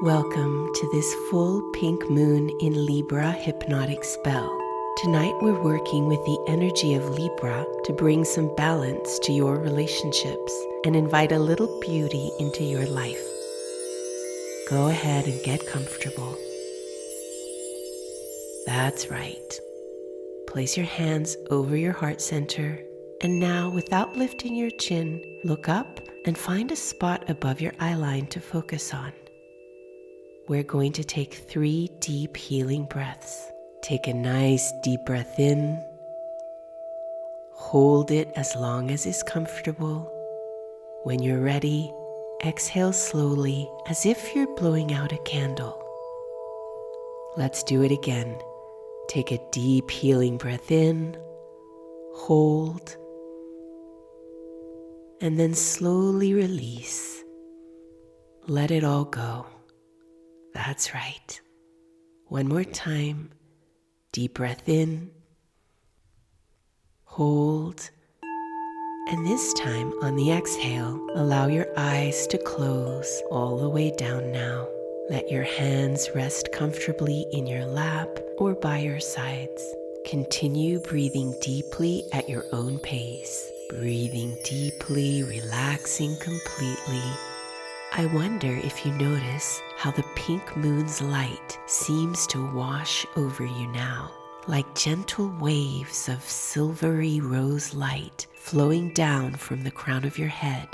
Welcome to this full pink moon in Libra hypnotic spell. Tonight we're working with the energy of Libra to bring some balance to your relationships and invite a little beauty into your life. Go ahead and get comfortable. That's right. Place your hands over your heart center, and now, without lifting your chin, look up and find a spot above your eyeline to focus on. We're going to take 3 deep healing breaths. Take a nice deep breath in. Hold it as long as is comfortable. When you're ready, exhale slowly as if you're blowing out a candle. Let's do it again. Take a deep healing breath in. Hold. And then slowly release. Let it all go. That's right. One more time. Deep breath in. Hold. And this time on the exhale, allow your eyes to close all the way down now. Let your hands rest comfortably in your lap or by your sides. Continue breathing deeply at your own pace. Breathing deeply, relaxing completely. I wonder if you notice how the pink moon's light seems to wash over you now, like gentle waves of silvery rose light flowing down from the crown of your head,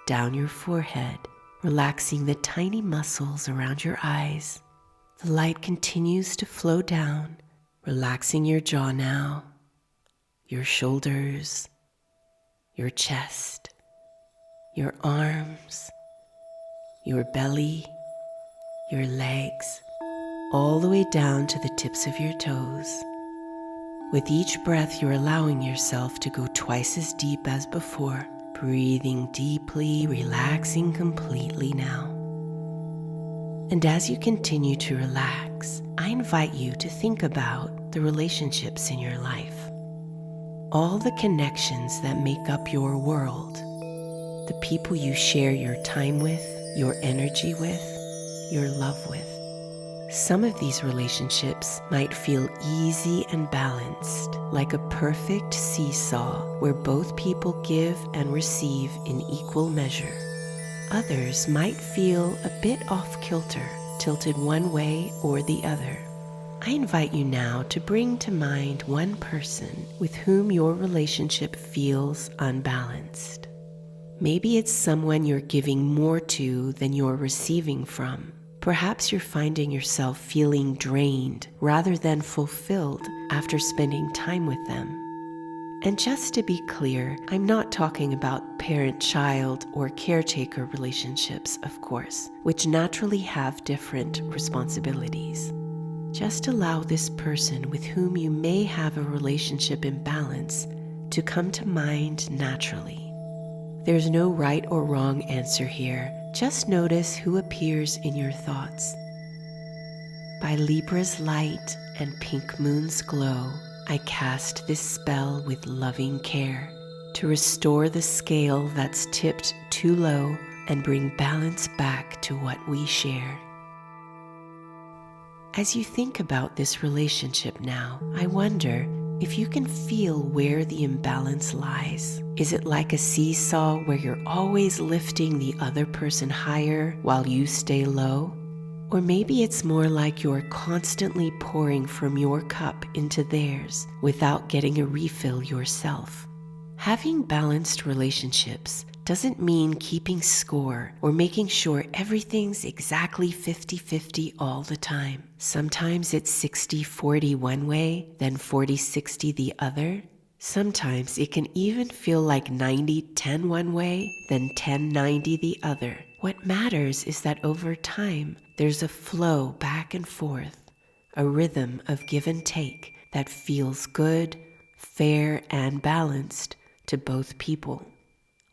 down your forehead, relaxing the tiny muscles around your eyes. The light continues to flow down, relaxing your jaw now, your shoulders, your chest, your arms, your belly, your legs, all the way down to the tips of your toes. With each breath, you're allowing yourself to go twice as deep as before, breathing deeply, relaxing completely now. And as you continue to relax, I invite you to think about the relationships in your life, all the connections that make up your world, the people you share your time with, your energy with, your love with. Some of these relationships might feel easy and balanced, like a perfect seesaw where both people give and receive in equal measure. Others might feel a bit off kilter, tilted one way or the other. I invite you now to bring to mind one person with whom your relationship feels unbalanced. Maybe it's someone you're giving more to than you're receiving from. Perhaps you're finding yourself feeling drained rather than fulfilled after spending time with them. And just to be clear, I'm not talking about parent-child or caretaker relationships, of course, which naturally have different responsibilities. Just allow this person with whom you may have a relationship imbalance to come to mind naturally. There's no right or wrong answer here. Just notice who appears in your thoughts. By Libra's light and pink moon's glow, I cast this spell with loving care to restore the scale that's tipped too low and bring balance back to what we share. As you think about this relationship now, I wonder if you can feel where the imbalance lies. Is it like a seesaw where you're always lifting the other person higher while you stay low? Or maybe it's more like you're constantly pouring from your cup into theirs without getting a refill yourself. Having balanced relationships doesn't mean keeping score or making sure everything's exactly 50-50 all the time. Sometimes it's 60-40 one way, then 40-60 the other. Sometimes it can even feel like 90-10 one way, then 10-90 the other. What matters is that over time, there's a flow back and forth, a rhythm of give and take that feels good, fair, and balanced to both people.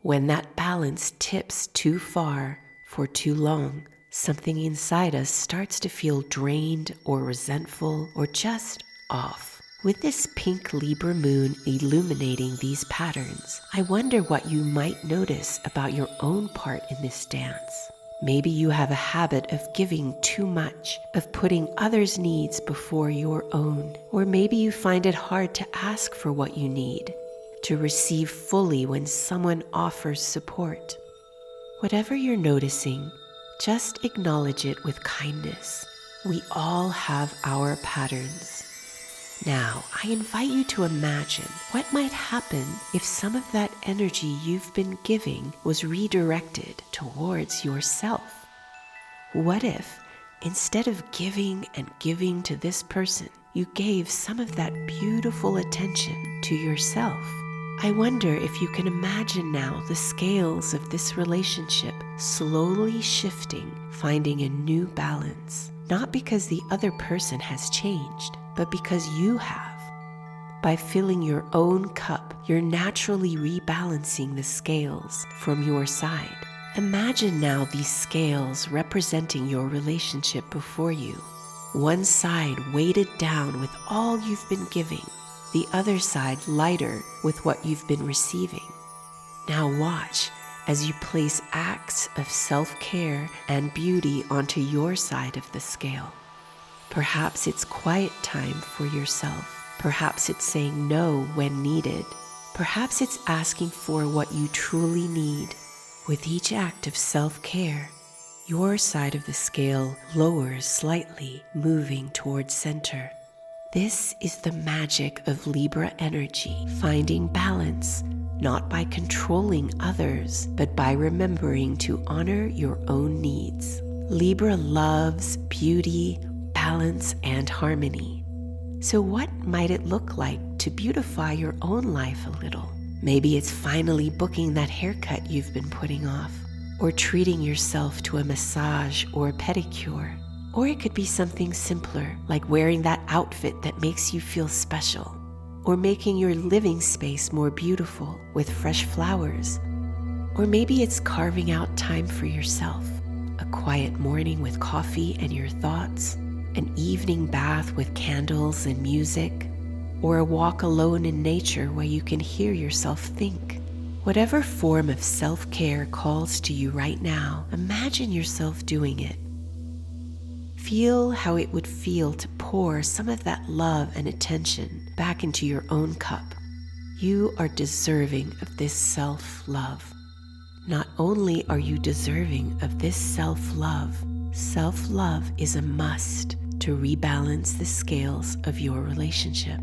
When that balance tips too far for too long, something inside us starts to feel drained or resentful or just off. With this pink Libra moon illuminating these patterns, I wonder what you might notice about your own part in this dance. Maybe you have a habit of giving too much, of putting others' needs before your own. Or maybe you find it hard to ask for what you need, to receive fully when someone offers support. Whatever you're noticing, just acknowledge it with kindness. We all have our patterns. Now, I invite you to imagine what might happen if some of that energy you've been giving was redirected towards yourself. What if, instead of giving and giving to this person, you gave some of that beautiful attention to yourself? I wonder if you can imagine now the scales of this relationship slowly shifting, finding a new balance, not because the other person has changed, but because you have. By filling your own cup, you're naturally rebalancing the scales from your side. Imagine now these scales representing your relationship before you. One side weighted down with all you've been giving, the other side lighter with what you've been receiving. Now watch as you place acts of self-care and beauty onto your side of the scale. Perhaps it's quiet time for yourself. Perhaps it's saying no when needed. Perhaps it's asking for what you truly need. With each act of self-care, your side of the scale lowers slightly, moving towards center. This is the magic of Libra energy, finding balance, not by controlling others, but by remembering to honor your own needs. Libra loves beauty, balance, and harmony. So what might it look like to beautify your own life a little? Maybe it's finally booking that haircut you've been putting off, or treating yourself to a massage or a pedicure. Or it could be something simpler, like wearing that outfit that makes you feel special, or making your living space more beautiful with fresh flowers. Or maybe it's carving out time for yourself, a quiet morning with coffee and your thoughts, an evening bath with candles and music, or a walk alone in nature where you can hear yourself think. Whatever form of self-care calls to you right now, imagine yourself doing it. Feel how it would feel to pour some of that love and attention back into your own cup. You are deserving of this self-love. Not only are you deserving of this self-love is a must to rebalance the scales of your relationship.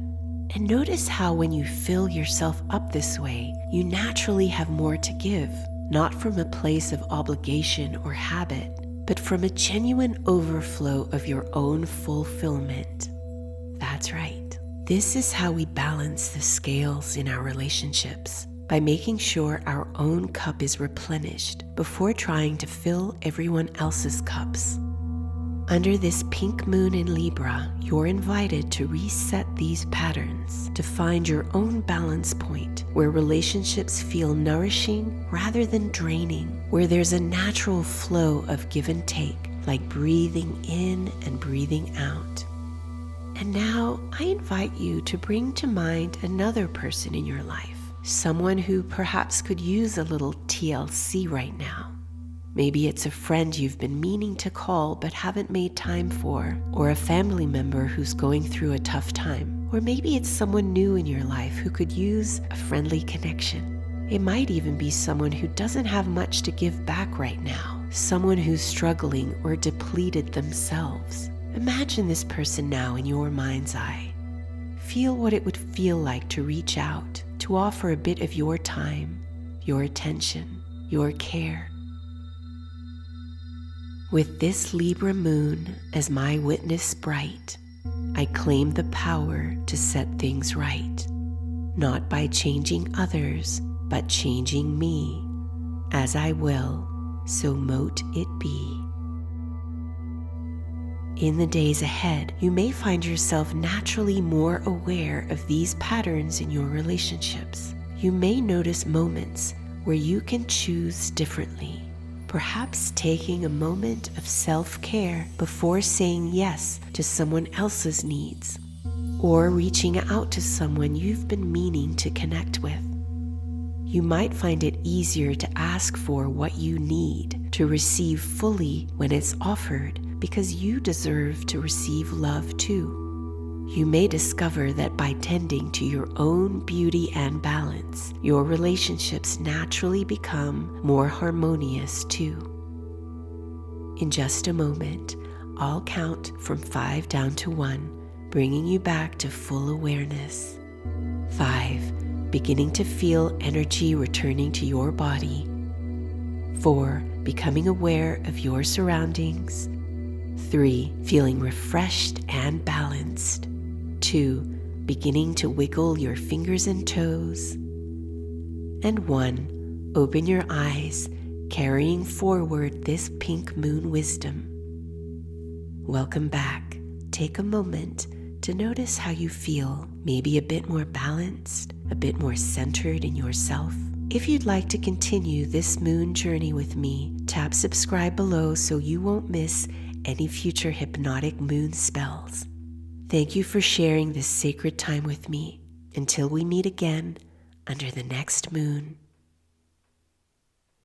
And notice how when you fill yourself up this way, you naturally have more to give, not from a place of obligation or habit, but from a genuine overflow of your own fulfillment. That's right. This is how we balance the scales in our relationships, by making sure our own cup is replenished before trying to fill everyone else's cups. Under this pink moon in Libra, you're invited to reset these patterns, to find your own balance point where relationships feel nourishing rather than draining, where there's a natural flow of give and take, like breathing in and breathing out. And now I invite you to bring to mind another person in your life, someone who perhaps could use a little TLC right now. Maybe it's a friend you've been meaning to call but haven't made time for, or a family member who's going through a tough time. Or maybe it's someone new in your life who could use a friendly connection. It might even be someone who doesn't have much to give back right now, someone who's struggling or depleted themselves. Imagine this person now in your mind's eye. Feel what it would feel like to reach out, to offer a bit of your time, your attention, your care. With this Libra moon as my witness bright, I claim the power to set things right, not by changing others, but changing me. As I will, so mote it be. In the days ahead, you may find yourself naturally more aware of these patterns in your relationships. You may notice moments where you can choose differently. Perhaps taking a moment of self-care before saying yes to someone else's needs, or reaching out to someone you've been meaning to connect with. You might find it easier to ask for what you need to receive fully when it's offered, because you deserve to receive love too. You may discover that by tending to your own beauty and balance, your relationships naturally become more harmonious too. In just a moment, I'll count from 5 down to 1, bringing you back to full awareness. 5, beginning to feel energy returning to your body. 4, becoming aware of your surroundings. 3, feeling refreshed and balanced. 2, beginning to wiggle your fingers and toes. And 1, open your eyes, carrying forward this pink moon wisdom. Welcome back. Take a moment to notice how you feel, maybe a bit more balanced, a bit more centered in yourself. If you'd like to continue this moon journey with me, tap subscribe below so you won't miss any future hypnotic moon spells. Thank you for sharing this sacred time with me. Until we meet again under the next moon.